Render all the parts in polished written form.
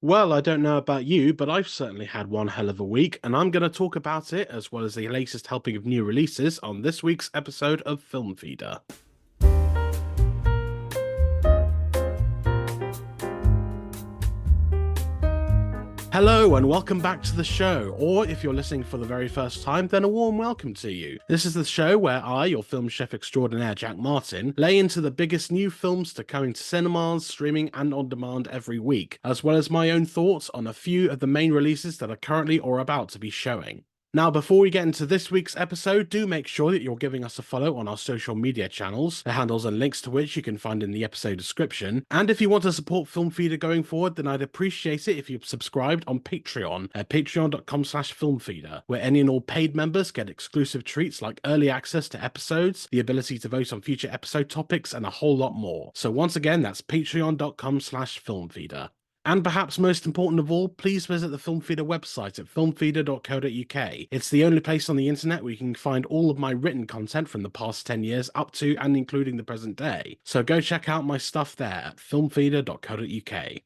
Well, I don't know about you, but I've certainly had one hell of a week, and I'm going to talk about it as well as the latest helping of new releases on this week's episode of Film Feeder. Hello and welcome back to the show, or if you're listening for the very first time, then a warm welcome to you. This is the show where I, your film chef extraordinaire Jack Martin, lay into the biggest new films to coming to cinemas, streaming and on demand every week, as well as my own thoughts on a few of the main releases that are currently or about to be showing. Now, before we get into this week's episode, do make sure that you're giving us a follow on our social media channels, the handles and links to which you can find in the episode description. And if you want to support Film Feeder going forward, then I'd appreciate it if you've subscribed on Patreon at patreon.com/filmfeeder, where any and all paid members get exclusive treats like early access to episodes, the ability to vote on future episode topics, and a whole lot more. So once again, that's patreon.com/filmfeeder. And perhaps most important of all, please visit the Film Feeder website at filmfeeder.co.uk. It's the only place on the internet where you can find all of my written content from the past 10 years up to and including the present day. So go check out my stuff there at filmfeeder.co.uk.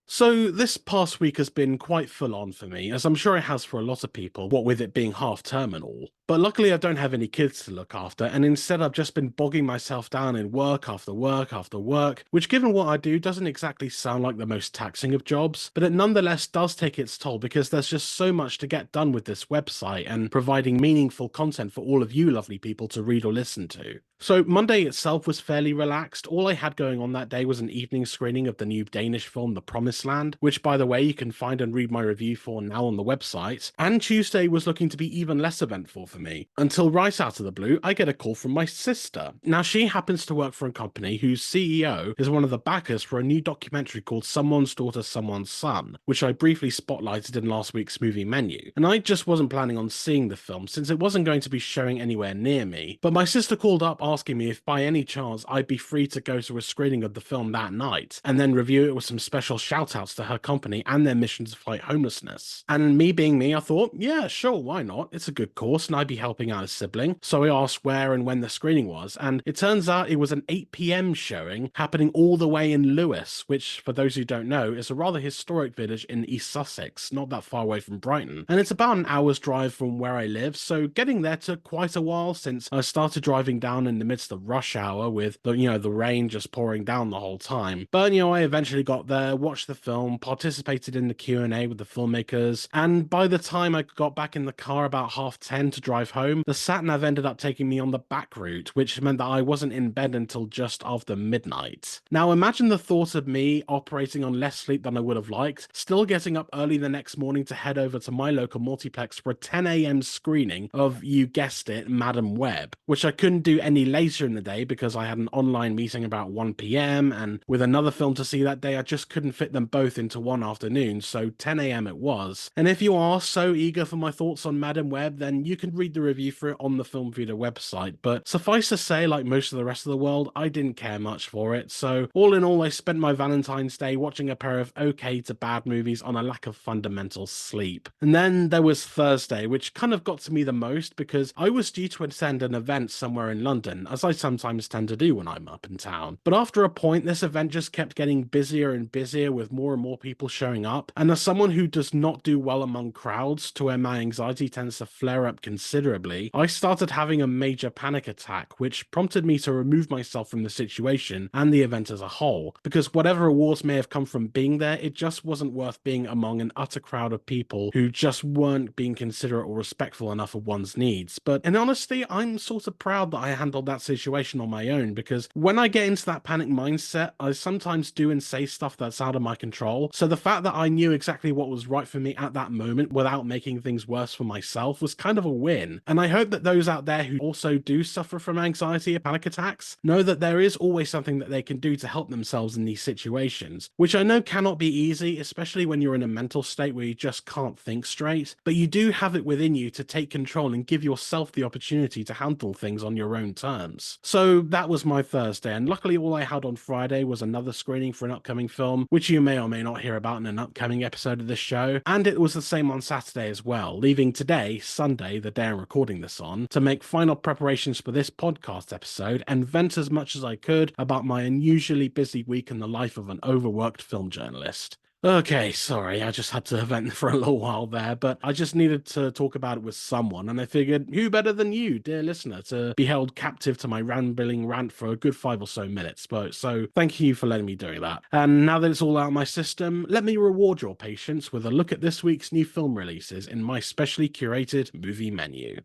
So this past week has been quite full on for me, as I'm sure it has for a lot of people, what with it being half term and all. But luckily I don't have any kids to look after, and instead I've just been bogging myself down in work after work after work, which given what I do doesn't exactly sound like the most taxing of jobs, but it nonetheless does take its toll because there's just so much to get done with this website and providing meaningful content for all of you lovely people to read or listen to. So Monday itself was fairly relaxed. All I had going on that day was an evening screening of the new Danish film The Promised Land, which by the way you can find and read my review for now on the website, and Tuesday was looking to be even less eventful for me, until right out of the blue I get a call from my sister. Now she happens to work for a company whose CEO is one of the backers for a new documentary called Someone's Daughter, Someone's Son, which I briefly spotlighted in last week's movie menu, and I just wasn't planning on seeing the film since it wasn't going to be showing anywhere near me, but my sister called up asking me if by any chance I'd be free to go to a screening of the film that night, and then review it with some special shout-outs to her company and their mission to fight homelessness. And me being me, I thought, yeah, sure, why not? It's a good cause and I'd be helping out a sibling. So I asked where and when the screening was, and it turns out it was an 8 p.m. showing happening all the way in Lewes, which, for those who don't know, is a rather historic village in East Sussex, not that far away from Brighton. And it's about an hour's drive from where I live, so getting there took quite a while since I started driving down in the midst of rush hour with the rain just pouring down the whole time. But I eventually got there, watched the film, participated in the Q&A with the filmmakers, and by the time I got back in the car about 10:30 to drive home, the sat-nav ended up taking me on the back route, which meant that I wasn't in bed until just after midnight. Now imagine the thought of me operating on less sleep than I would have liked, still getting up early the next morning to head over to my local multiplex for a 10 a.m. screening of, you guessed it, Madam Web, which I couldn't do any later in the day because I had an online meeting about 1 p.m. and with another film to see that day I just couldn't fit them both into one afternoon, so 10 a.m. it was. And if you are so eager for my thoughts on Madam Web, then you can read the review for it on the Film Feeder website, but suffice to say, like most of the rest of the world, I didn't care much for it, so all in all I spent my Valentine's Day watching a pair of okay to bad movies on a lack of fundamental sleep. And then there was Thursday, which kind of got to me the most because I was due to attend an event somewhere in London, as I sometimes tend to do when I'm up in town. But after a point, this event just kept getting busier and busier with more and more people showing up, and as someone who does not do well among crowds, to where my anxiety tends to flare up considerably, I started having a major panic attack, which prompted me to remove myself from the situation and the event as a whole, because whatever rewards may have come from being there, it just wasn't worth being among an utter crowd of people who just weren't being considerate or respectful enough of one's needs. But in honesty, I'm sort of proud that I handled that situation on my own, because when I get into that panic mindset, I sometimes do and say stuff that's out of my control. So the fact that I knew exactly what was right for me at that moment without making things worse for myself was kind of a win. And I hope that those out there who also do suffer from anxiety or panic attacks know that there is always something that they can do to help themselves in these situations, which I know cannot be easy, especially when you're in a mental state where you just can't think straight, but you do have it within you to take control and give yourself the opportunity to handle things on your own terms. So that was my Thursday, and luckily all I had on Friday was another screening for an upcoming film, which you may or may not hear about in an upcoming episode of this show, and it was the same on Saturday as well, leaving today, Sunday, the day I'm recording this on, to make final preparations for this podcast episode and vent as much as I could about my unusually busy week in the life of an overworked film journalist. Okay, sorry, I just had to vent for a little while there, but I just needed to talk about it with someone, and I figured who better than you, dear listener, to be held captive to my rambling rant for a good 5 or so minutes. But so thank you for letting me do that. And now that it's all out of my system, let me reward your patience with a look at this week's new film releases in my specially curated movie menu.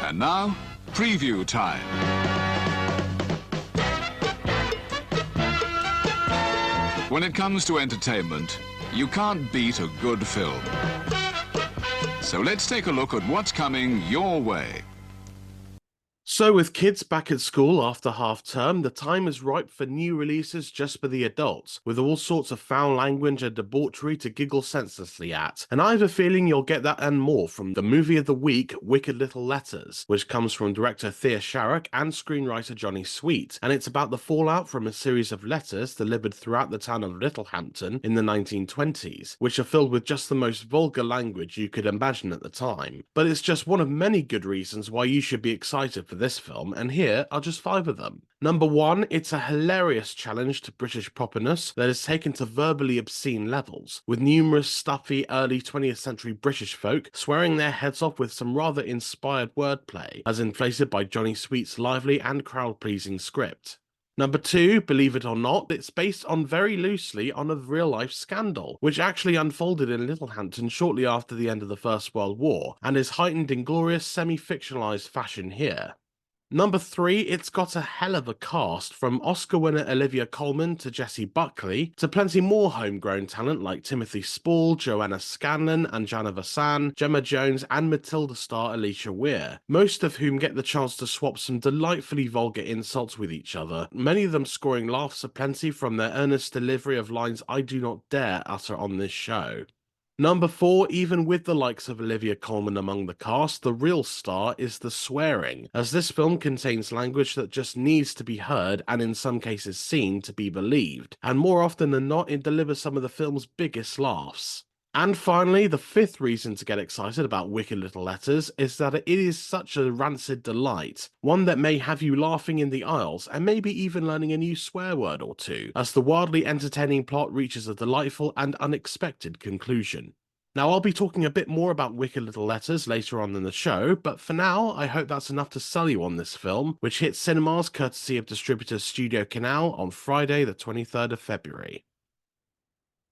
And now, preview time. When it comes to entertainment, you can't beat a good film. So let's take a look at what's coming your way. So, with kids back at school after half term, the time is ripe for new releases just for the adults, with all sorts of foul language and debauchery to giggle senselessly at. And I have a feeling you'll get that and more from the movie of the week, Wicked Little Letters, which comes from director Thea Sharrock and screenwriter Johnny Sweet, and it's about the fallout from a series of letters delivered throughout the town of Littlehampton in the 1920s, which are filled with just the most vulgar language you could imagine at the time. But it's just one of many good reasons why you should be excited for this film, and here are just 5 of them. Number 1, it's a hilarious challenge to British properness that is taken to verbally obscene levels, with numerous stuffy early 20th century British folk swearing their heads off with some rather inspired wordplay, as inflated by Johnny Sweet's lively and crowd-pleasing script. Number 2, believe it or not, it's based on very loosely on a real-life scandal, which actually unfolded in Littlehampton shortly after the end of the First World War, and is heightened in glorious semi-fictionalized fashion here. Number 3, it's got a hell of a cast, from Oscar winner Olivia Colman to Jessie Buckley, to plenty more homegrown talent like Timothy Spall, Joanna Scanlon, Anjana Vasan, Gemma Jones, and Matilda star Alicia Weir, most of whom get the chance to swap some delightfully vulgar insults with each other, many of them scoring laughs aplenty from their earnest delivery of lines I do not dare utter on this show. Number 4, even with the likes of Olivia Colman among the cast, the real star is the swearing, as this film contains language that just needs to be heard and in some cases seen to be believed, and more often than not it delivers some of the film's biggest laughs. And finally, the 5th reason to get excited about Wicked Little Letters is that it is such a rancid delight, one that may have you laughing in the aisles and maybe even learning a new swear word or two, as the wildly entertaining plot reaches a delightful and unexpected conclusion. Now, I'll be talking a bit more about Wicked Little Letters later on in the show, but for now, I hope that's enough to sell you on this film, which hits cinemas courtesy of distributor Studio Canal on Friday the 23rd of February.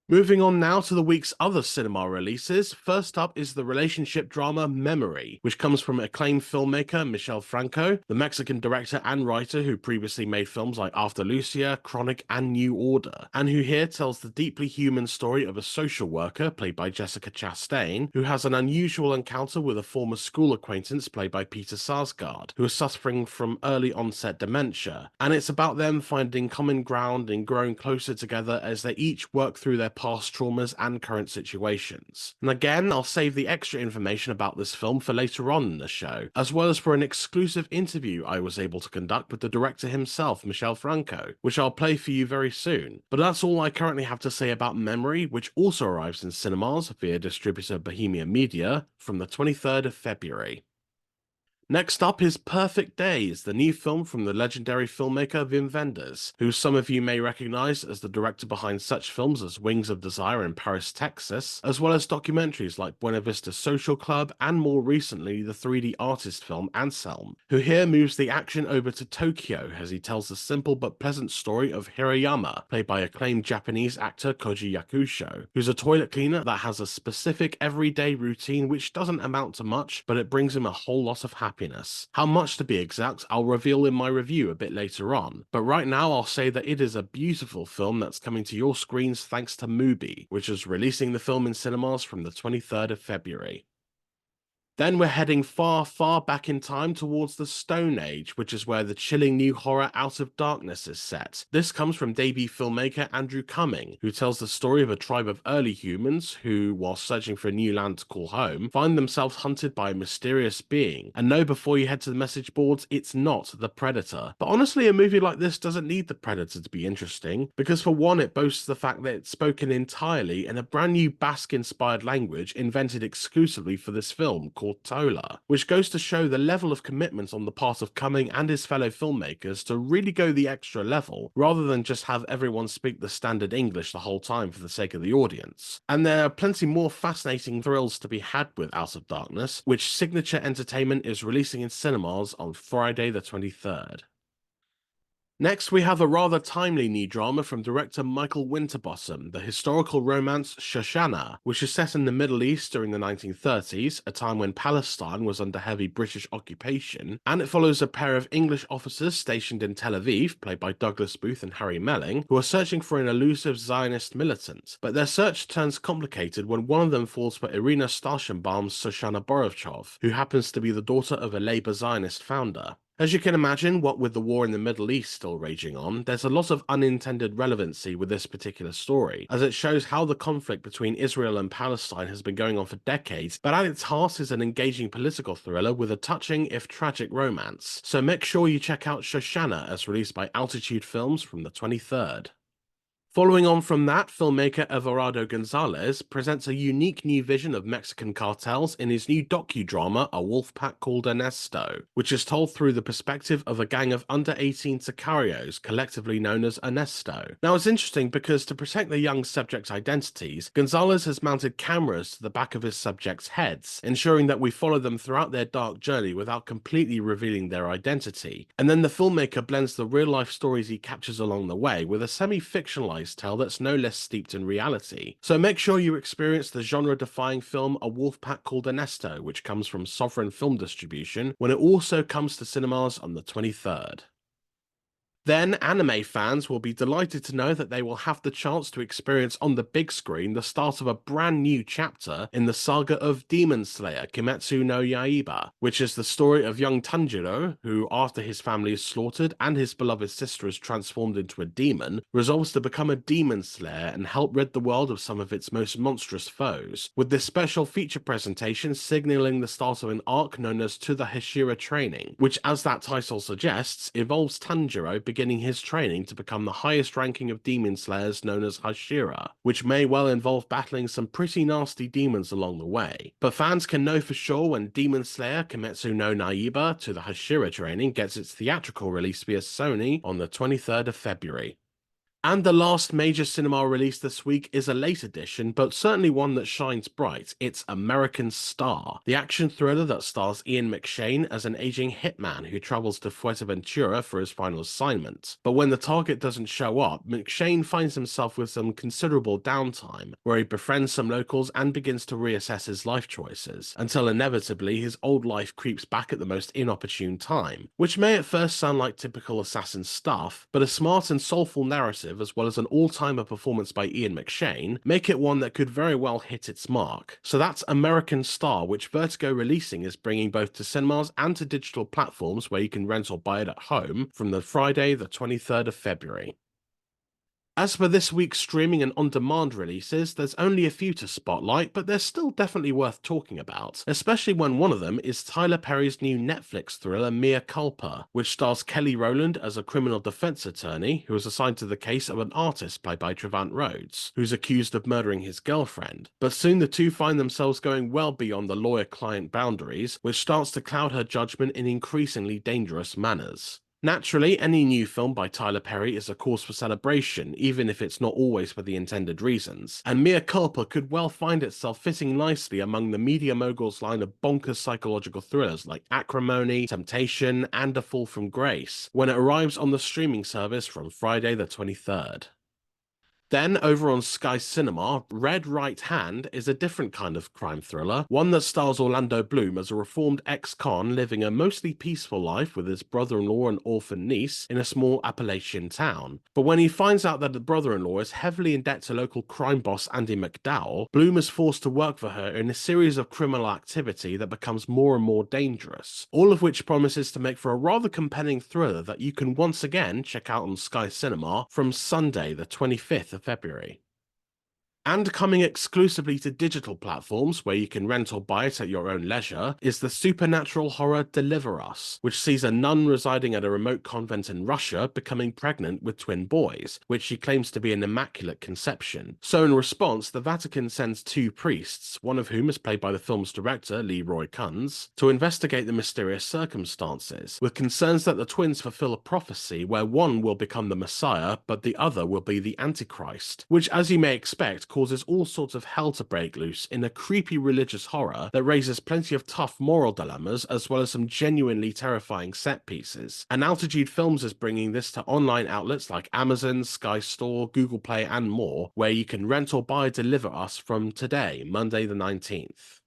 Moving on now to the week's other cinema releases, first up is the relationship drama Memory, which comes from acclaimed filmmaker Michel Franco, the Mexican director and writer who previously made films like After Lucia, Chronic, and New Order, and who here tells the deeply human story of a social worker, played by Jessica Chastain, who has an unusual encounter with a former school acquaintance, played by Peter Sarsgaard, who is suffering from early onset dementia, and it's about them finding common ground and growing closer together as they each work through their past traumas and current situations. And again, I'll save the extra information about this film for later on in the show, as well as for an exclusive interview I was able to conduct with the director himself, Michel Franco, which I'll play for you very soon. But that's all I currently have to say about Memory, which also arrives in cinemas via distributor Bohemia Media from the 23rd of February. Next up is Perfect Days, the new film from the legendary filmmaker Wim Wenders, who some of you may recognize as the director behind such films as Wings of Desire in Paris, Texas, as well as documentaries like Buena Vista Social Club and more recently the 3D artist film Anselm, who here moves the action over to Tokyo as he tells the simple but pleasant story of Hirayama, played by acclaimed Japanese actor Koji Yakusho, who's a toilet cleaner that has a specific everyday routine which doesn't amount to much, but it brings him a whole lot of happiness. How much to be exact, I'll reveal in my review a bit later on, but right now I'll say that it is a beautiful film that's coming to your screens thanks to Mubi, which is releasing the film in cinemas from the 23rd of February. Then we're heading far, far back in time towards the Stone Age, which is where the chilling new horror Out of Darkness is set. This comes from debut filmmaker Andrew Cumming, who tells the story of a tribe of early humans who, while searching for a new land to call home, find themselves hunted by a mysterious being, and know before you head to the message boards it's not the Predator. But honestly, a movie like this doesn't need the Predator to be interesting, because for one, it boasts the fact that it's spoken entirely in a brand new Basque-inspired language invented exclusively for this film, called called Tola, which goes to show the level of commitment on the part of Cumming and his fellow filmmakers to really go the extra level, rather than just have everyone speak the standard English the whole time for the sake of the audience. And there are plenty more fascinating thrills to be had with Out of Darkness, which Signature Entertainment is releasing in cinemas on Friday the 23rd. Next, we have a rather timely new drama from director Michael Winterbottom, the historical romance Shoshana, which is set in the Middle East during the 1930s, a time when Palestine was under heavy British occupation, and it follows a pair of English officers stationed in Tel Aviv, played by Douglas Booth and Harry Melling, who are searching for an elusive Zionist militant. But their search turns complicated when one of them falls for Irina Starchenbaum's Shoshana Borovchov, who happens to be the daughter of a Labour Zionist founder. As you can imagine, what with the war in the Middle East still raging on, there's a lot of unintended relevancy with this particular story, as it shows how the conflict between Israel and Palestine has been going on for decades, but at its heart is an engaging political thriller with a touching, if tragic, romance. So make sure you check out Shoshana, as released by Altitude Films from the 23rd. Following on from that, filmmaker Everardo Gonzalez presents a unique new vision of Mexican cartels in his new docudrama A Wolf Pack Called Ernesto, which is told through the perspective of a gang of under-18 sicarios, collectively known as Ernesto. Now it's interesting because to protect the young subjects' identities, Gonzalez has mounted cameras to the back of his subjects' heads, ensuring that we follow them throughout their dark journey without completely revealing their identity. And then the filmmaker blends the real-life stories he captures along the way with a semi-fictionalized tale that's no less steeped in reality. So make sure you experience the genre-defying film A Wolf Pack Called Ernesto, which comes from Sovereign Film Distribution, when it also comes to cinemas on the 23rd. Then, anime fans will be delighted to know that they will have the chance to experience on the big screen the start of a brand new chapter in the saga of Demon Slayer Kimetsu no Yaiba, which is the story of young Tanjiro, who, after his family is slaughtered and his beloved sister is transformed into a demon, resolves to become a demon slayer and help rid the world of some of its most monstrous foes, with this special feature presentation signaling the start of an arc known as To the Hashira Training, which, as that title suggests, involves Tanjiro beginning his training to become the highest ranking of demon slayers known as Hashira, which may well involve battling some pretty nasty demons along the way. But fans can know for sure when Demon Slayer Kimetsu no Yaiba To the Hashira Training gets its theatrical release via Sony on the 23rd of February. And the last major cinema release this week is a late edition, but certainly one that shines bright. It's American Star, the action thriller that stars Ian McShane as an aging hitman who travels to Fuerteventura for his final assignment. But when the target doesn't show up, McShane finds himself with some considerable downtime, where he befriends some locals and begins to reassess his life choices, until inevitably his old life creeps back at the most inopportune time, which may at first sound like typical assassin stuff, but a smart and soulful narrative as well as an all-timer performance by Ian McShane make it one that could very well hit its mark. So that's American Star, which Vertigo Releasing is bringing both to cinemas and to digital platforms where you can rent or buy it at home from the Friday the 23rd of February. As for this week's streaming and on-demand releases, there's only a few to spotlight, but they're still definitely worth talking about, especially when one of them is Tyler Perry's new Netflix thriller Mea Culpa, which stars Kelly Rowland as a criminal defense attorney who is assigned to the case of an artist played by Trevant Rhodes, who's accused of murdering his girlfriend. But soon the two find themselves going well beyond the lawyer-client boundaries, which starts to cloud her judgment in increasingly dangerous manners. Naturally, any new film by Tyler Perry is a cause for celebration, even if it's not always for the intended reasons, and Mea Culpa could well find itself fitting nicely among the media mogul's line of bonkers psychological thrillers like Acrimony, Temptation, and A Fall from Grace, when it arrives on the streaming service from Friday the 23rd. Then, over on Sky Cinema, Red Right Hand is a different kind of crime thriller, one that stars Orlando Bloom as a reformed ex-con living a mostly peaceful life with his brother-in-law and orphan niece in a small Appalachian town. But when he finds out that the brother-in-law is heavily in debt to local crime boss Andy McDowell, Bloom is forced to work for her in a series of criminal activity that becomes more and more dangerous, all of which promises to make for a rather compelling thriller that you can once again check out on Sky Cinema from Sunday the 25th of February. And coming exclusively to digital platforms where you can rent or buy it at your own leisure is the supernatural horror Deliver Us, which sees a nun residing at a remote convent in Russia becoming pregnant with twin boys, which she claims to be an immaculate conception. So in response, the Vatican sends two priests, one of whom is played by the film's director, Leroy Kunz, to investigate the mysterious circumstances, with concerns that the twins fulfill a prophecy where one will become the Messiah, but the other will be the Antichrist, which, as you may expect, causes all sorts of hell to break loose in a creepy religious horror that raises plenty of tough moral dilemmas as well as some genuinely terrifying set pieces. And Altitude Films is bringing this to online outlets like Amazon, Sky Store, Google Play and more, where you can rent or buy Deliver Us from today, Monday the 19th.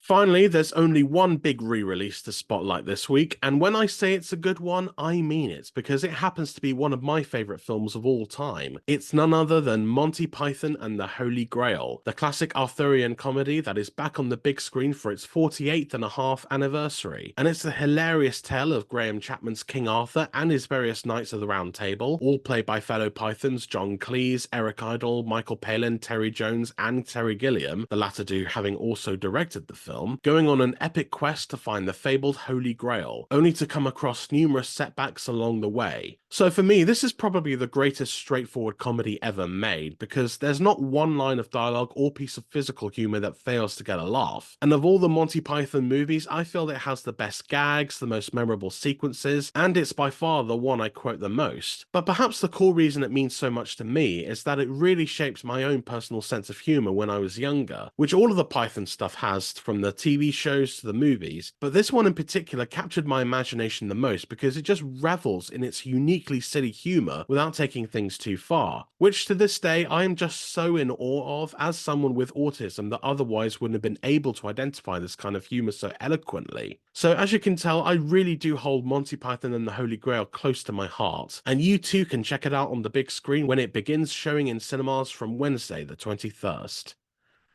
Finally, there's only one big re-release to spotlight this week, and when I say it's a good one, I mean it, because it happens to be one of my favourite films of all time. It's none other than Monty Python and the Holy Grail, the classic Arthurian comedy that is back on the big screen for its 48th and a half anniversary. And it's a hilarious tale of Graham Chapman's King Arthur and his various Knights of the Round Table, all played by fellow Pythons John Cleese, Eric Idle, Michael Palin, Terry Jones, and Terry Gilliam, the latter two having also directed the film, going on an epic quest to find the fabled Holy Grail, only to come across numerous setbacks along the way. So for me, this is probably the greatest straightforward comedy ever made, because there's not one line of dialogue or piece of physical humor that fails to get a laugh. And of all the Monty Python movies, I feel it has the best gags, the most memorable sequences, and it's by far the one I quote the most. But perhaps the core reason it means so much to me is that it really shaped my own personal sense of humor when I was younger, which all of the Python stuff has, from the TV shows to the movies, but this one in particular captured my imagination the most because it just revels in its uniquely silly humor without taking things too far, which to this day I am just so in awe of as someone with autism that otherwise wouldn't have been able to identify this kind of humor so eloquently. So as you can tell, I really do hold Monty Python and the Holy Grail close to my heart, and you too can check it out on the big screen when it begins showing in cinemas from Wednesday the 21st.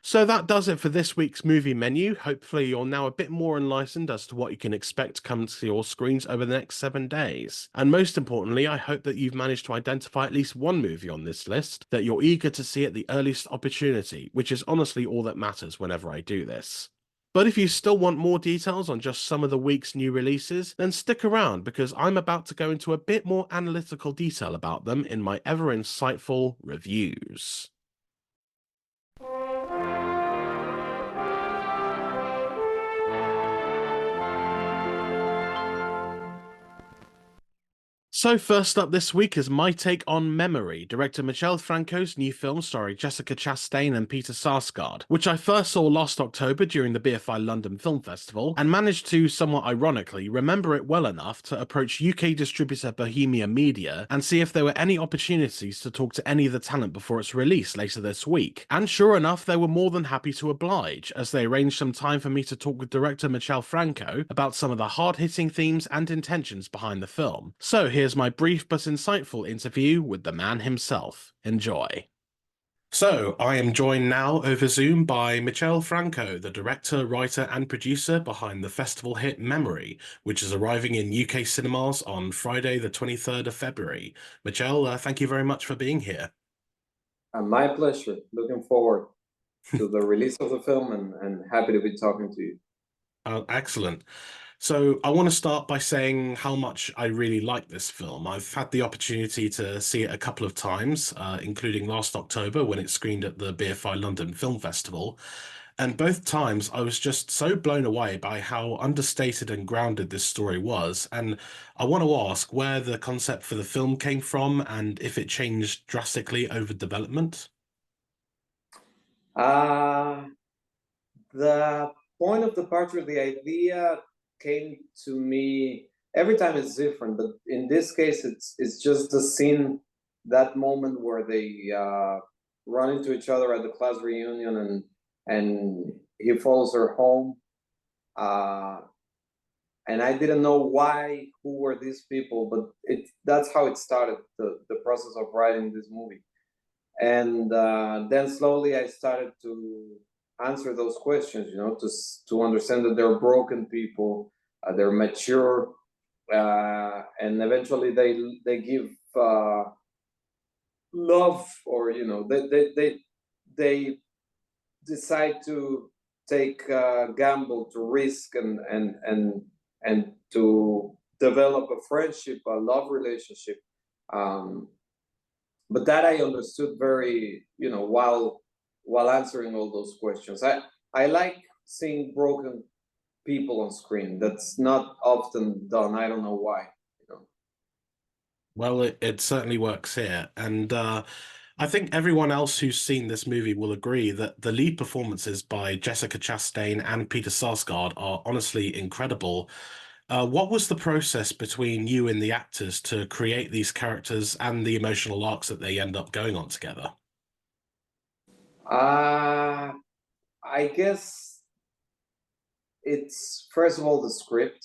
So that does it for this week's movie menu. Hopefully you're now a bit more enlightened as to what you can expect to come to your screens over the next 7 days. And most importantly, I hope that you've managed to identify at least one movie on this list that you're eager to see at the earliest opportunity, which is honestly all that matters whenever I do this. But if you still want more details on just some of the week's new releases, then stick around because I'm about to go into a bit more analytical detail about them in my ever insightful reviews. So first up this week is my take on Memory, director Michel Franco's new film starring Jessica Chastain and Peter Sarsgaard, which I first saw last October during the BFI London Film Festival, and managed to, somewhat ironically, remember it well enough to approach UK distributor Bohemia Media and see if there were any opportunities to talk to any of the talent before its release later this week. And sure enough, they were more than happy to oblige, as they arranged some time for me to talk with director Michel Franco about some of the hard-hitting themes and intentions behind the film. So here's my brief but insightful interview with the man himself. Enjoy. So, I am joined now over Zoom by Michel Franco, the director, writer, and producer behind the festival hit Memory, which is arriving in UK cinemas on Friday, the 23rd of February. Michel, thank you very much for being here. My pleasure. Looking forward to the release of the film and happy to be talking to you. Excellent. So I want to start by saying how much I really like this film. I've had the opportunity to see it a couple of times, including last October when it screened at the BFI London Film Festival. And both times I was just so blown away by how understated and grounded this story was. And I want to ask where the concept for the film came from and if it changed drastically over development. The point of departure, the idea came to me every time. It's different, but in this case it's just the scene, that moment where they run into each other at the class reunion and he follows her home, and I didn't know who were these people, but that's how it started, the process of writing this movie. And then slowly I started to answer those questions, to understand that they're broken people, they're mature, and eventually they give love, or they decide to take a gamble, to risk, and to develop a friendship, a love relationship. But that I understood very, while answering all those questions. I like seeing broken people on screen. That's not often done. I don't know why. Well, it certainly works here. And I think everyone else who's seen this movie will agree that the lead performances by Jessica Chastain and Peter Sarsgaard are honestly incredible. What was the process between you and the actors to create these characters and the emotional arcs that they end up going on together? I guess it's first of all the script,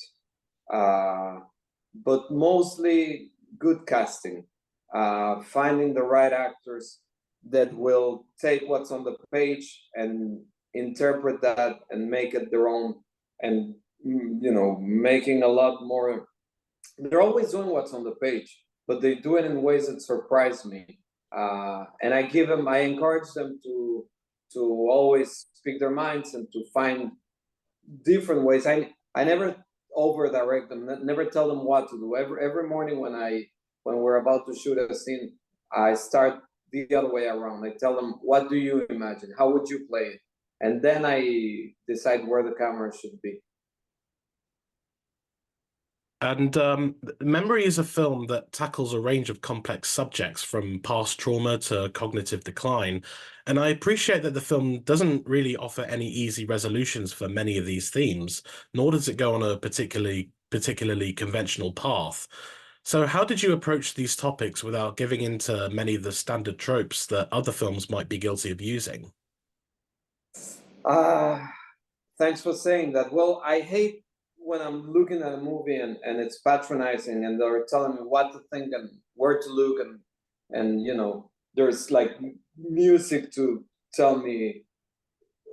but mostly good casting, finding the right actors that will take what's on the page and interpret that and make it their own, and making a lot more. They're always doing what's on the page, but they do it in ways that surprise me. And I encourage them to always speak their minds and to find different ways. I never over direct them, never tell them what to do. Every morning when we're about to shoot a scene, I start the other way around. I tell them, what do you imagine? How would you play it? And then I decide where the camera should be. And Memory is a film that tackles a range of complex subjects from past trauma to cognitive decline. And I appreciate that the film doesn't really offer any easy resolutions for many of these themes, nor does it go on a particularly conventional path. So how did you approach these topics without giving into many of the standard tropes that other films might be guilty of using? Thanks for saying that. Well, I hate when I'm looking at a movie and it's patronizing and they're telling me what to think and where to look, and there's like music to tell me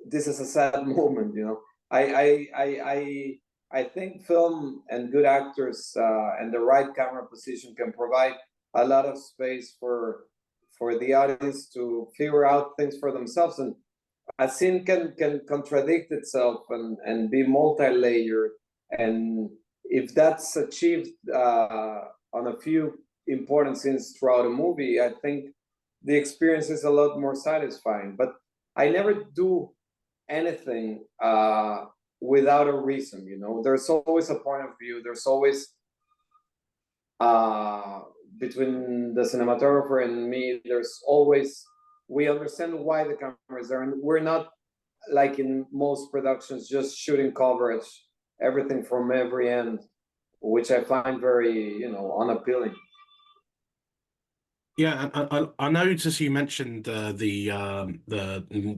this is a sad moment. I think film and good actors and the right camera position can provide a lot of space for the audience to figure out things for themselves. And a scene can contradict itself and be multi-layered. And if that's achieved on a few important scenes throughout a movie, I think the experience is a lot more satisfying. But I never do anything without a reason. There's always a point of view. There's always between the cinematographer and me, we understand why the camera is there, and we're not like in most productions just shooting coverage, everything from every end, which I find very unappealing. Yeah, I noticed you mentioned the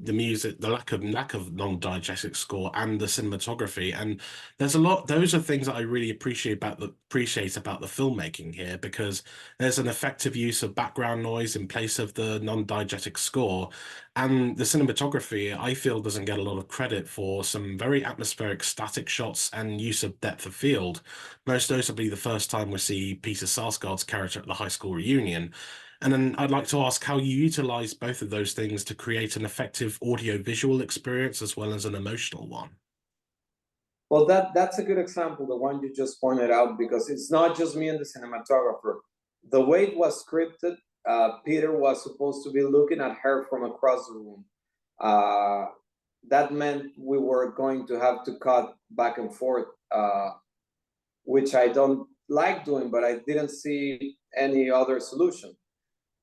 music, the lack of non-diegetic score and the cinematography, and there's a lot. Those are things that I really appreciate about the filmmaking here, because there's an effective use of background noise in place of the non-diegetic score, and the cinematography I feel doesn't get a lot of credit for some very atmospheric static shots and use of depth of field. Most notably, the first time we see Peter Sarsgaard's character at the high school reunion. And then I'd like to ask how you utilize both of those things to create an effective audio-visual experience as well as an emotional one. Well, that's a good example, the one you just pointed out, because it's not just me and the cinematographer. The way it was scripted, Peter was supposed to be looking at her from across the room. That meant we were going to have to cut back and forth, which I don't like doing, but I didn't see any other solution.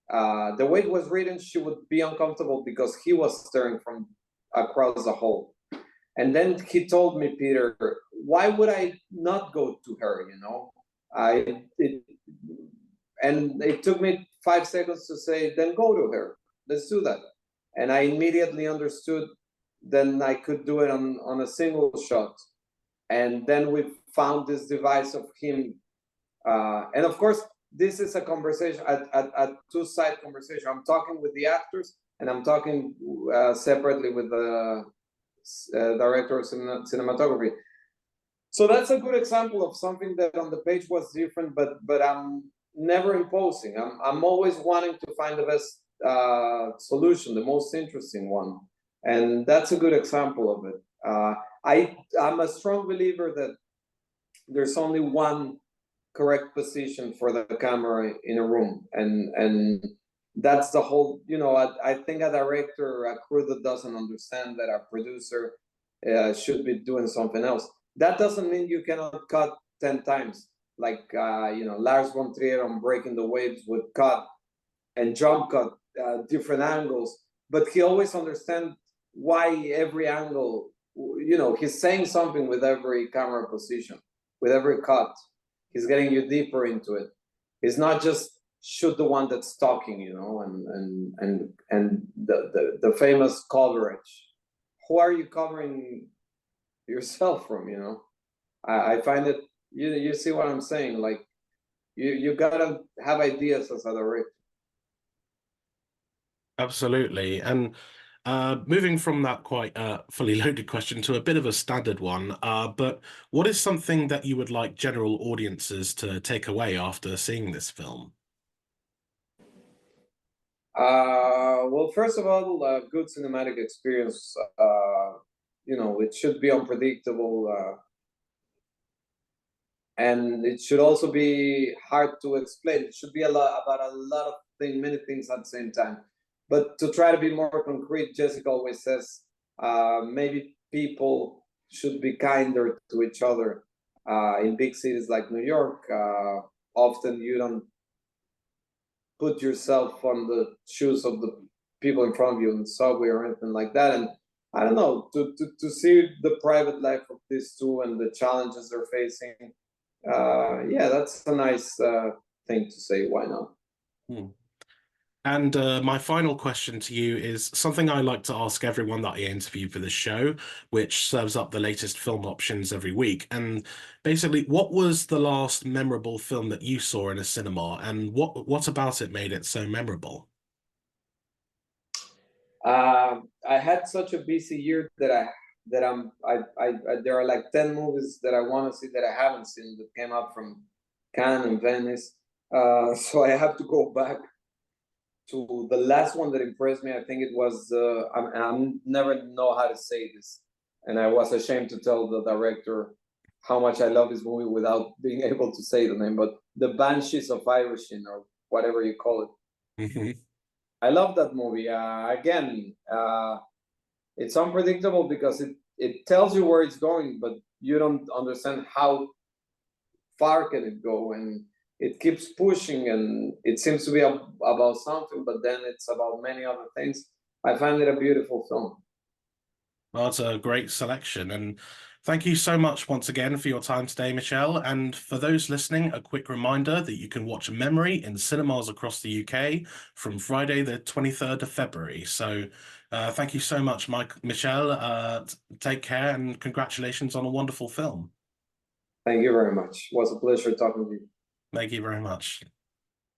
The way it was written, she would be uncomfortable because he was staring from across the hall. And then he told me, Peter, why would I not go to her? And it took me 5 seconds to say, then go to her. Let's do that. And I immediately understood then I could do it on a single shot. And then we found this device of him. And of course, this is a conversation, a two-side conversation. I'm talking with the actors, and I'm talking separately with the director of cinematography. So that's a good example of something that on the page was different, but I'm never imposing. I'm always wanting to find the best solution, the most interesting one. And that's a good example of it. I'm a strong believer that there's only one correct position for the camera in a room, and that's the whole, I think a director, a crew that doesn't understand that a producer should be doing something else. That doesn't mean you cannot cut 10 times. Like, Lars von Trier on Breaking the Waves would cut and jump cut different angles, but he always understands why every angle, he's saying something with every camera position, with every cut. He's getting you deeper into it. He's not just shoot the one that's talking, and the famous coverage. Who are you covering yourself from? I find it. You see what I'm saying? Like, you gotta have ideas as a director. Absolutely. And moving from that quite fully loaded question to a bit of a standard one, but what is something that you would like general audiences to take away after seeing this film? Well, first of all, a good cinematic experience. It should be unpredictable, and it should also be hard to explain. It should be about a lot of things, many things at the same time. But to try to be more concrete, Jessica always says maybe people should be kinder to each other. In big cities like New York, often you don't put yourself on the shoes of the people in front of you in the subway or anything like that. And I don't know, to see the private life of these two and the challenges they're facing, that's a nice thing to say. Why not? And my final question to you is something I like to ask everyone that I interview for this show, which serves up the latest film options every week. And basically, what was the last memorable film that you saw in a cinema, and what about it made it so memorable? I had such a busy year that there are like 10 movies that I want to see that I haven't seen that came out from Cannes and Venice. So I have to go back to the last one that impressed me. I think it was I'm never know how to say this, and I was ashamed to tell the director how much I love this movie without being able to say the name. But The Banshees of Inisherin, or whatever you call it. I love that movie. Again, it's unpredictable because it tells you where it's going, but you don't understand how far can it go, and it keeps pushing, and it seems to be about something, but then it's about many other things. I find it a beautiful film. Well, it's a great selection, and thank you so much once again for your time today, Michel. And for those listening, a quick reminder that you can watch Memory in cinemas across the UK from Friday, the 23rd of February. So thank you so much, Michel. Take care, and congratulations on a wonderful film. Thank you very much. It was a pleasure talking to you. Thank you very much.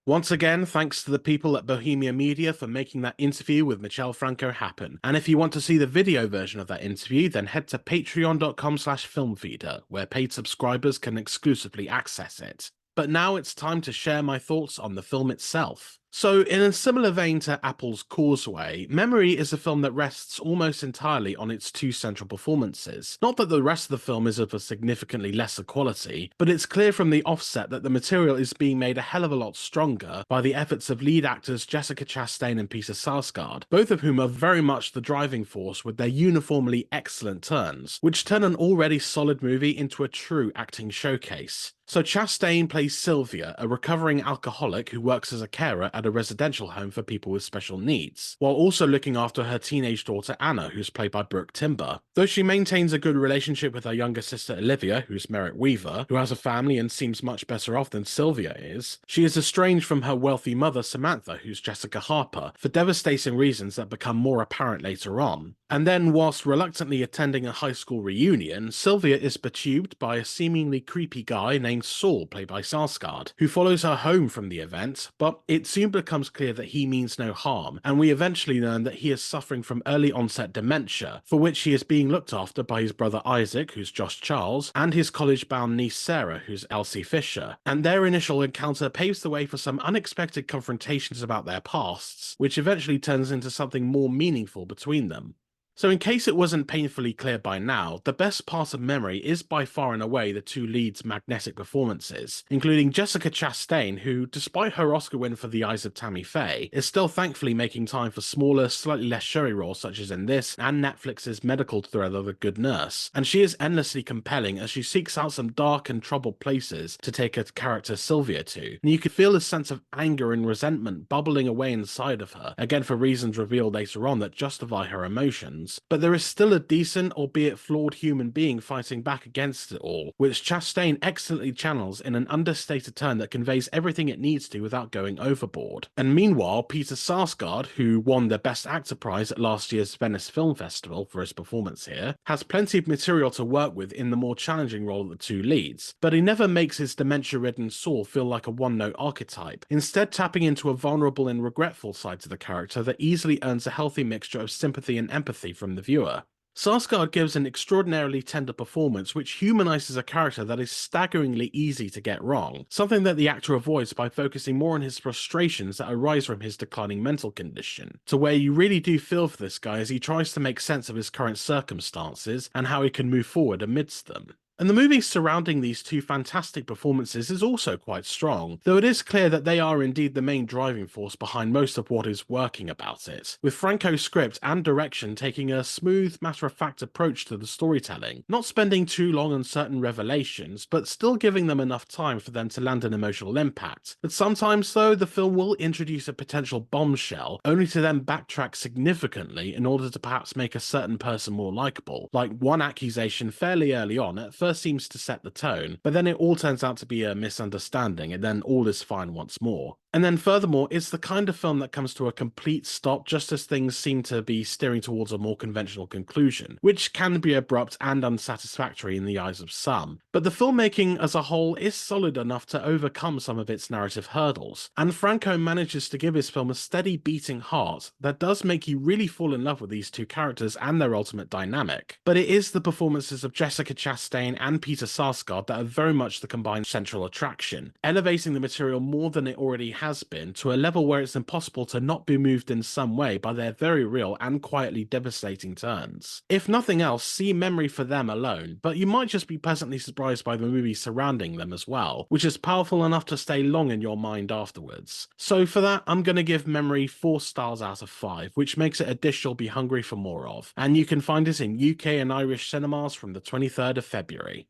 Once again, thanks to the people at Bohemia Media for making that interview with Michel Franco happen. And if you want to see the video version of that interview, then head to patreon.com/filmfeeder, where paid subscribers can exclusively access it. But now it's time to share my thoughts on the film itself. So, in a similar vein to Apple's Causeway, Memory is a film that rests almost entirely on its two central performances. Not that the rest of the film is of a significantly lesser quality, but it's clear from the offset that the material is being made a hell of a lot stronger by the efforts of lead actors Jessica Chastain and Peter Sarsgaard, both of whom are very much the driving force with their uniformly excellent turns, which turn an already solid movie into a true acting showcase. So Chastain plays Sylvia, a recovering alcoholic who works as a carer at a residential home for people with special needs, while also looking after her teenage daughter Anna, who's played by Brooke Timber. Though she maintains a good relationship with her younger sister Olivia, who's Merritt Weaver, who has a family and seems much better off than Sylvia is, she is estranged from her wealthy mother Samantha, who's Jessica Harper, for devastating reasons that become more apparent later on. And then, whilst reluctantly attending a high school reunion, Sylvia is perturbed by a seemingly creepy guy named Saul, played by Sarsgaard, who follows her home from the event, but it soon becomes clear that he means no harm, and we eventually learn that he is suffering from early onset dementia, for which he is being looked after by his brother Isaac, who's Josh Charles, and his college-bound niece Sarah, who's Elsie Fisher, and their initial encounter paves the way for some unexpected confrontations about their pasts, which eventually turns into something more meaningful between them. So in case it wasn't painfully clear by now, the best part of Memory is by far and away the two leads' magnetic performances, including Jessica Chastain, who, despite her Oscar win for The Eyes of Tammy Faye, is still thankfully making time for smaller, slightly less showy roles such as in this and Netflix's medical thriller The Good Nurse, and she is endlessly compelling as she seeks out some dark and troubled places to take her character Sylvia to, and you can feel a sense of anger and resentment bubbling away inside of her, again for reasons revealed later on that justify her emotions. But there is still a decent, albeit flawed human being fighting back against it all, which Chastain excellently channels in an understated turn that conveys everything it needs to without going overboard. And meanwhile, Peter Sarsgaard, who won the Best Actor prize at last year's Venice Film Festival for his performance here, has plenty of material to work with in the more challenging role of the two leads, but he never makes his dementia-ridden Saul feel like a one-note archetype, instead tapping into a vulnerable and regretful side to the character that easily earns a healthy mixture of sympathy and empathy from the viewer. Sarsgaard gives an extraordinarily tender performance which humanizes a character that is staggeringly easy to get wrong, something that the actor avoids by focusing more on his frustrations that arise from his declining mental condition, to where you really do feel for this guy as he tries to make sense of his current circumstances and how he can move forward amidst them. And the movie surrounding these two fantastic performances is also quite strong, though it is clear that they are indeed the main driving force behind most of what is working about it, with Franco's script and direction taking a smooth, matter-of-fact approach to the storytelling, not spending too long on certain revelations, but still giving them enough time for them to land an emotional impact. But sometimes, though, the film will introduce a potential bombshell, only to then backtrack significantly in order to perhaps make a certain person more likable, like one accusation fairly early on at first seems to set the tone, but then it all turns out to be a misunderstanding and then all is fine once more. And then furthermore, it's the kind of film that comes to a complete stop just as things seem to be steering towards a more conventional conclusion, which can be abrupt and unsatisfactory in the eyes of some. But the filmmaking as a whole is solid enough to overcome some of its narrative hurdles, and Franco manages to give his film a steady beating heart that does make you really fall in love with these two characters and their ultimate dynamic. But it is the performances of Jessica Chastain and Peter Sarsgaard that are very much the combined central attraction, elevating the material more than it already has been to a level where it's impossible to not be moved in some way by their very real and quietly devastating turns. If nothing else, see Memory for them alone, but you might just be pleasantly surprised by the movie surrounding them as well, which is powerful enough to stay long in your mind afterwards. So for that, I'm going to give Memory 4 stars out of 5, which makes it a dish you'll be hungry for more of, and you can find it in UK and Irish cinemas from the 23rd of February.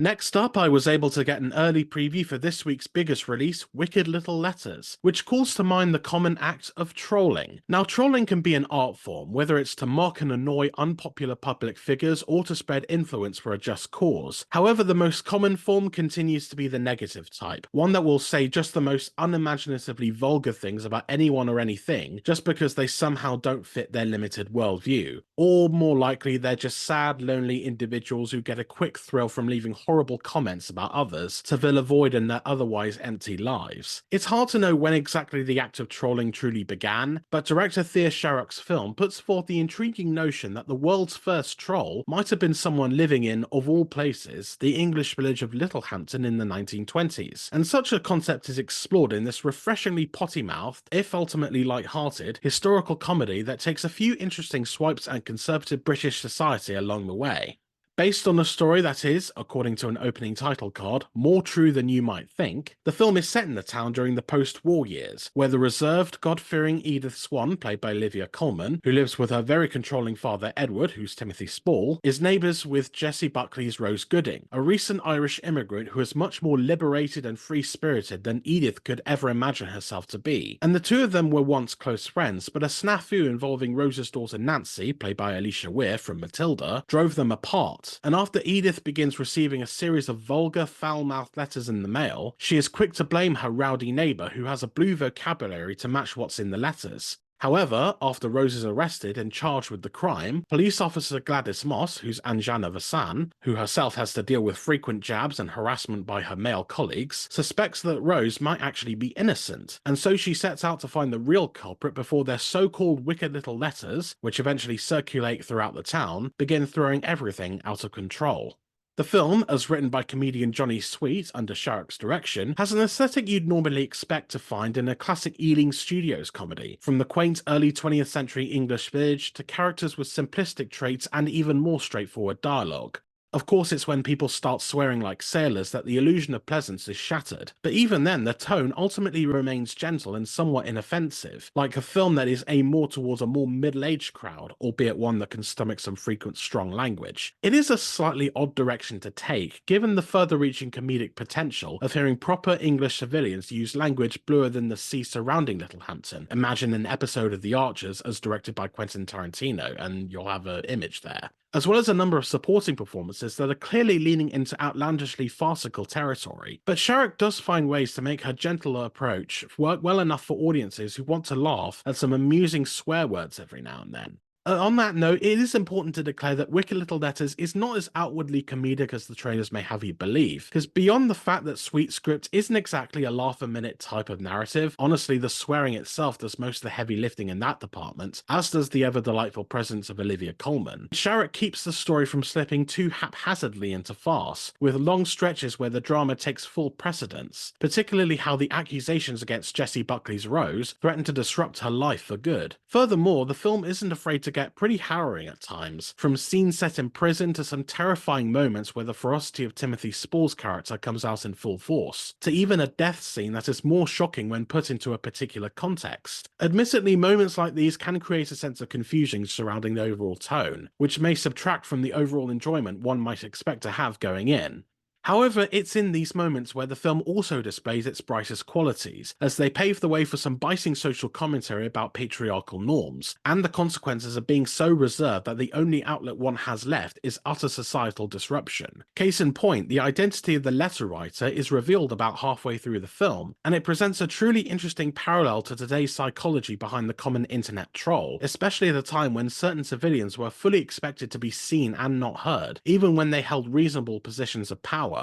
Next up, I was able to get an early preview for this week's biggest release, Wicked Little Letters, which calls to mind the common act of trolling. Now, trolling can be an art form, whether it's to mock and annoy unpopular public figures or to spread influence for a just cause. However, the most common form continues to be the negative type, one that will say just the most unimaginatively vulgar things about anyone or anything just because they somehow don't fit their limited worldview. Or more likely, they're just sad, lonely individuals who get a quick thrill from leaving horrible comments about others to fill a void in their otherwise empty lives. It's hard to know when exactly the act of trolling truly began, but director Thea Sharrock's film puts forth the intriguing notion that the world's first troll might have been someone living in, of all places, the English village of Littlehampton in the 1920s, and such a concept is explored in this refreshingly potty-mouthed, if ultimately light-hearted, historical comedy that takes a few interesting swipes at conservative British society along the way. Based on a story that is, according to an opening title card, more true than you might think, the film is set in the town during the post-war years, where the reserved, God-fearing Edith Swan, played by Olivia Colman, who lives with her very controlling father Edward, who's Timothy Spall, is neighbours with Jessie Buckley's Rose Gooding, a recent Irish immigrant who is much more liberated and free-spirited than Edith could ever imagine herself to be. And the two of them were once close friends, but a snafu involving Rose's daughter Nancy, played by Alicia Weir from Matilda, drove them apart. And after Edith begins receiving a series of vulgar, foul-mouthed letters in the mail, she is quick to blame her rowdy neighbour who has a blue vocabulary to match what's in the letters. However, after Rose is arrested and charged with the crime, police officer Gladys Moss, who's Anjana Vasan, who herself has to deal with frequent jabs and harassment by her male colleagues, suspects that Rose might actually be innocent, and so she sets out to find the real culprit before their so-called wicked little letters, which eventually circulate throughout the town, begin throwing everything out of control. The film, as written by comedian Johnny Sweet under Sharrock's direction, has an aesthetic you'd normally expect to find in a classic Ealing Studios comedy, from the quaint early 20th century English village to characters with simplistic traits and even more straightforward dialogue. Of course, it's when people start swearing like sailors that the illusion of pleasance is shattered, but even then the tone ultimately remains gentle and somewhat inoffensive, like a film that is aimed more towards a more middle-aged crowd, albeit one that can stomach some frequent strong language. It is a slightly odd direction to take, given the further-reaching comedic potential of hearing proper English civilians use language bluer than the sea surrounding Littlehampton. Imagine an episode of The Archers as directed by Quentin Tarantino, and you'll have an image there. As well as a number of supporting performances that are clearly leaning into outlandishly farcical territory, but Sharrock does find ways to make her gentler approach work well enough for audiences who want to laugh at some amusing swear words every now and then. On that note, it is important to declare that Wicked Little Letters is not as outwardly comedic as the trailers may have you believe, because beyond the fact that Sweet Script isn't exactly a laugh-a-minute type of narrative, honestly the swearing itself does most of the heavy lifting in that department, as does the ever-delightful presence of Olivia Colman. Sharrock keeps the story from slipping too haphazardly into farce, with long stretches where the drama takes full precedence, particularly how the accusations against Jessie Buckley's Rose threaten to disrupt her life for good. Furthermore, the film isn't afraid to get pretty harrowing at times, from scenes set in prison to some terrifying moments where the ferocity of Timothy Spall's character comes out in full force, to even a death scene that is more shocking when put into a particular context. Admittedly, moments like these can create a sense of confusion surrounding the overall tone, which may subtract from the overall enjoyment one might expect to have going in. However, it's in these moments where the film also displays its brightest qualities, as they pave the way for some biting social commentary about patriarchal norms, and the consequences of being so reserved that the only outlet one has left is utter societal disruption. Case in point, the identity of the letter writer is revealed about halfway through the film, and it presents a truly interesting parallel to today's psychology behind the common internet troll, especially at a time when certain civilians were fully expected to be seen and not heard, even when they held reasonable positions of power.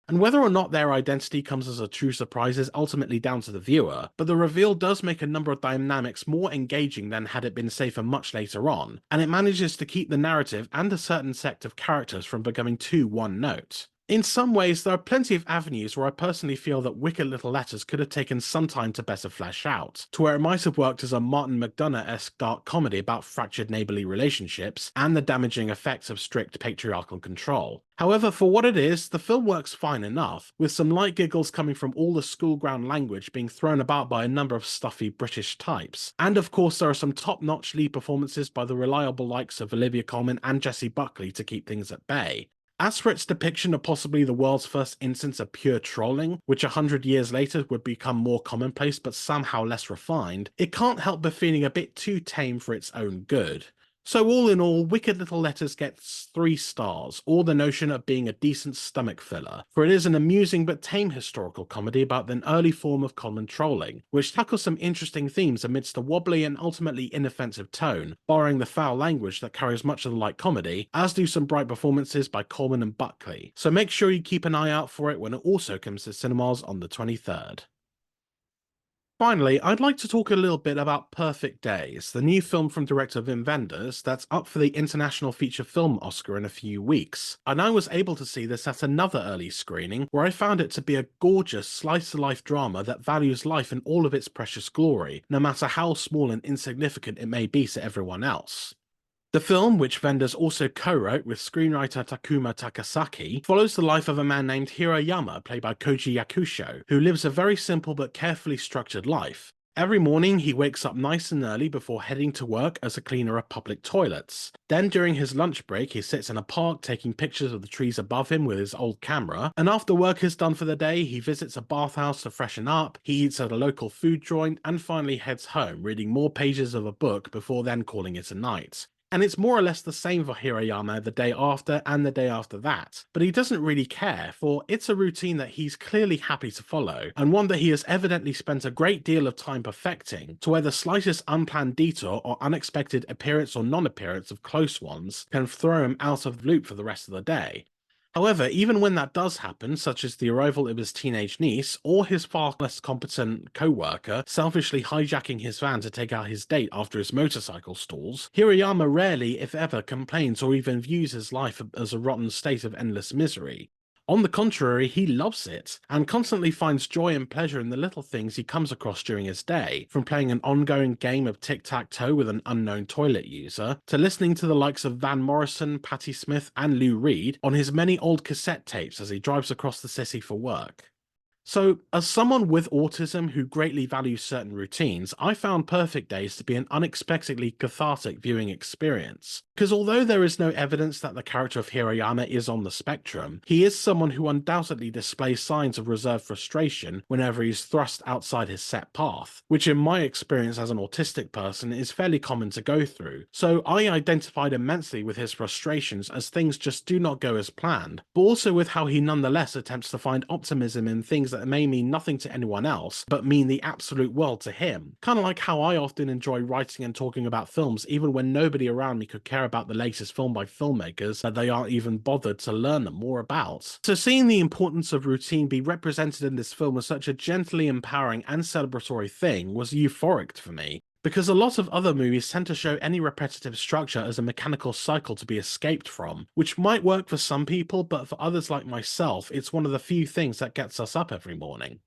And whether or not their identity comes as a true surprise is ultimately down to the viewer, but the reveal does make a number of dynamics more engaging than had it been safer much later on, and it manages to keep the narrative and a certain sect of characters from becoming too one-note. In some ways, there are plenty of avenues where I personally feel that Wicked Little Letters could have taken some time to better flesh out, to where it might have worked as a Martin McDonagh-esque dark comedy about fractured neighbourly relationships and the damaging effects of strict patriarchal control. However, for what it is, the film works fine enough, with some light giggles coming from all the schoolground language being thrown about by a number of stuffy British types. And of course there are some top-notch lead performances by the reliable likes of Olivia Colman and Jessie Buckley to keep things at bay. As for its depiction of possibly the world's first instance of pure trolling, which 100 years later would become more commonplace but somehow less refined, it can't help but feeling a bit too tame for its own good. So all in all, Wicked Little Letters gets 3 stars, or the notion of being a decent stomach filler, for it is an amusing but tame historical comedy about an early form of common trolling, which tackles some interesting themes amidst a wobbly and ultimately inoffensive tone, barring the foul language that carries much of the light comedy, as do some bright performances by Coleman and Buckley, so make sure you keep an eye out for it when it also comes to cinemas on the 23rd. Finally, I'd like to talk a little bit about Perfect Days, the new film from director Wim Wenders that's up for the International Feature Film Oscar in a few weeks, and I was able to see this at another early screening where I found it to be a gorgeous slice-of-life drama that values life in all of its precious glory, no matter how small and insignificant it may be to everyone else. The film, which Wenders also co-wrote with screenwriter Takuma Takasaki, follows the life of a man named Hirayama, played by Koji Yakusho, who lives a very simple but carefully structured life. Every morning he wakes up nice and early before heading to work as a cleaner of public toilets. Then during his lunch break he sits in a park taking pictures of the trees above him with his old camera, and after work is done for the day he visits a bathhouse to freshen up, he eats at a local food joint, and finally heads home, reading more pages of a book before then calling it a night. And it's more or less the same for Hirayama the day after and the day after that. But he doesn't really care, for it's a routine that he's clearly happy to follow, and one that he has evidently spent a great deal of time perfecting, to where the slightest unplanned detour or unexpected appearance or non-appearance of close ones can throw him out of the loop for the rest of the day. However, even when that does happen, such as the arrival of his teenage niece, or his far less competent co-worker selfishly hijacking his van to take out his date after his motorcycle stalls, Hirayama rarely, if ever, complains or even views his life as a rotten state of endless misery. On the contrary, he loves it, and constantly finds joy and pleasure in the little things he comes across during his day, from playing an ongoing game of tic-tac-toe with an unknown toilet user, to listening to the likes of Van Morrison, Patti Smith, and Lou Reed on his many old cassette tapes as he drives across the city for work. So, as someone with autism who greatly values certain routines, I found Perfect Days to be an unexpectedly cathartic viewing experience. Because although there is no evidence that the character of Hirayama is on the spectrum, he is someone who undoubtedly displays signs of reserved frustration whenever he's thrust outside his set path, which in my experience as an autistic person is fairly common to go through. So I identified immensely with his frustrations as things just do not go as planned, but also with how he nonetheless attempts to find optimism in things that may mean nothing to anyone else, but mean the absolute world to him. Kind of like how I often enjoy writing and talking about films even when nobody around me could care about the latest film by filmmakers that they aren't even bothered to learn more about. So seeing the importance of routine be represented in this film as such a gently empowering and celebratory thing was euphoric for me, because a lot of other movies tend to show any repetitive structure as a mechanical cycle to be escaped from, which might work for some people, but for others like myself, it's one of the few things that gets us up every morning.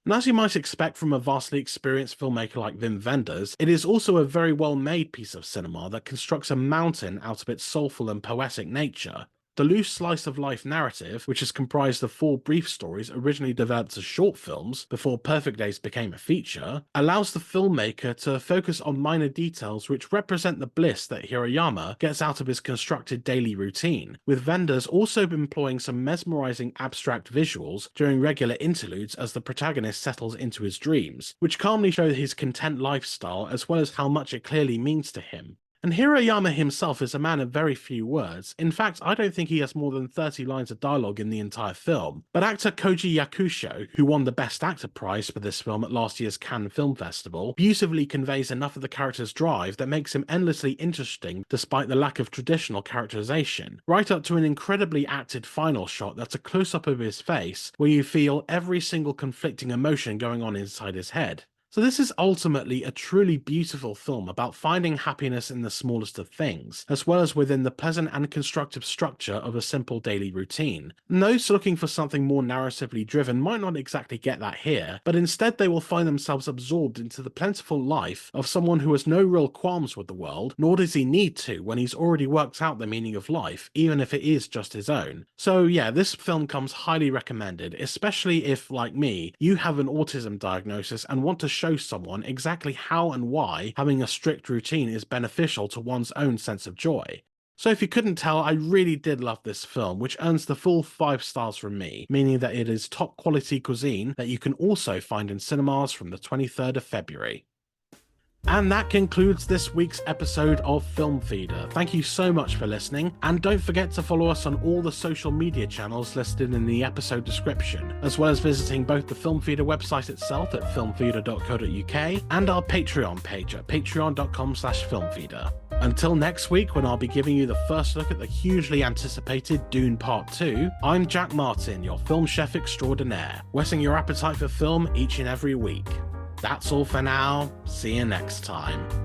And as you might expect from a vastly experienced filmmaker like Wim Wenders, it is also a very well-made piece of cinema that constructs a mountain out of its soulful and poetic nature. The loose slice of life narrative, which is comprised of 4 brief stories originally developed as short films before Perfect Days became a feature, allows the filmmaker to focus on minor details which represent the bliss that Hirayama gets out of his constructed daily routine, with Wenders also employing some mesmerizing abstract visuals during regular interludes as the protagonist settles into his dreams, which calmly show his content lifestyle as well as how much it clearly means to him. And Hirayama himself is a man of very few words. In fact, I don't think he has more than 30 lines of dialogue in the entire film. But actor Koji Yakusho, who won the Best Actor prize for this film at last year's Cannes Film Festival, beautifully conveys enough of the character's drive that makes him endlessly interesting despite the lack of traditional characterization, right up to an incredibly acted final shot that's a close-up of his face where you feel every single conflicting emotion going on inside his head. So this is ultimately a truly beautiful film about finding happiness in the smallest of things, as well as within the pleasant and constructive structure of a simple daily routine. And those looking for something more narratively driven might not exactly get that here, but instead they will find themselves absorbed into the plentiful life of someone who has no real qualms with the world, nor does he need to when he's already worked out the meaning of life, even if it is just his own. So yeah, this film comes highly recommended, especially if, like me, you have an autism diagnosis and want to show someone exactly how and why having a strict routine is beneficial to one's own sense of joy. So if you couldn't tell, I really did love this film, which earns the full 5 stars from me, meaning that it is top quality cuisine that you can also find in cinemas from the 23rd of February. And that concludes this week's episode of Film Feeder. Thank you so much for listening, and don't forget to follow us on all the social media channels listed in the episode description, as well as visiting both the Film Feeder website itself at filmfeeder.co.uk and our Patreon page at patreon.com/filmfeeder. Until next week, when I'll be giving you the first look at the hugely anticipated Dune Part 2, I'm Jack Martin, your film chef extraordinaire, whetting your appetite for film each and every week. That's all for now. See you next time.